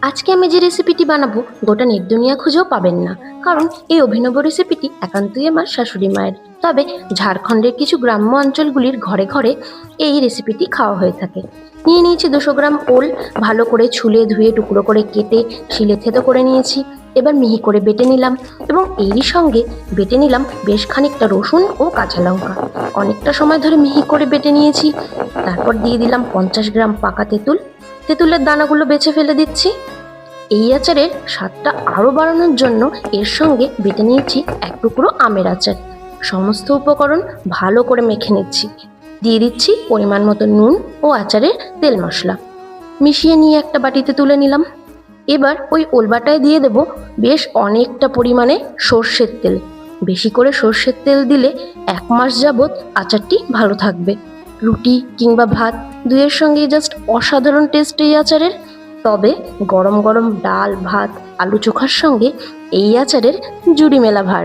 আজকে আমি যে রেসিপিটি বানাবো গোটা নেট দুনিয়া খুঁজেও পাবেন না, কারণ এই অভিনব রেসিপিটি একান্তই আমার শাশুড়ি মায়ের। তবে ঝাড়খণ্ডের কিছু গ্রাম্য অঞ্চলগুলির ঘরে ঘরে এই রেসিপিটি খাওয়া হয়ে থাকে। নিয়ে নিয়েছি 200 গ্রাম ওল, ভালো করে ছুলে ধুয়ে টুকরো করে কেটে শিলে থেতো করে নিয়েছি। এবার মিহি করে বেটে নিলাম এবং এরই সঙ্গে বেটে নিলাম বেশ খানিকটা রসুন ও কাঁচা লঙ্কা। অনেকটা সময় ধরে মিহি করে বেটে নিয়েছি। তারপর দিয়ে দিলাম 50 গ্রাম পাকা তেঁতুল। তেঁতুলের দানাগুলো বেছে ফেলে দিচ্ছি। এই আচারের স্বাদটা আরও বাড়ানোর জন্য এর সঙ্গে বেটে নিয়েছি 1 টুকরো আমের আচার। সমস্ত উপকরণ ভালো করে মেখে নিচ্ছি। দিয়ে দিচ্ছি পরিমাণ মতো নুন ও আচারের তেল মশলা। মিশিয়ে নিয়ে একটা বাটিতে তুলে নিলাম। এবার ওই ওলবাটায় দিয়ে দেব বেশ অনেকটা পরিমাণে সর্ষের তেল। বেশি করে সর্ষের তেল দিলে 1 মাস যাবৎ আচারটি ভালো থাকবে। রুটি কিংবা ভাত দুইয়ের সঙ্গে জাস্ট অসাধারণ টেস্ট এই আচারের। তবে গরম গরম ডাল ভাত আলু চোখার সঙ্গে এই আচারের জুড়ি মেলা ভার।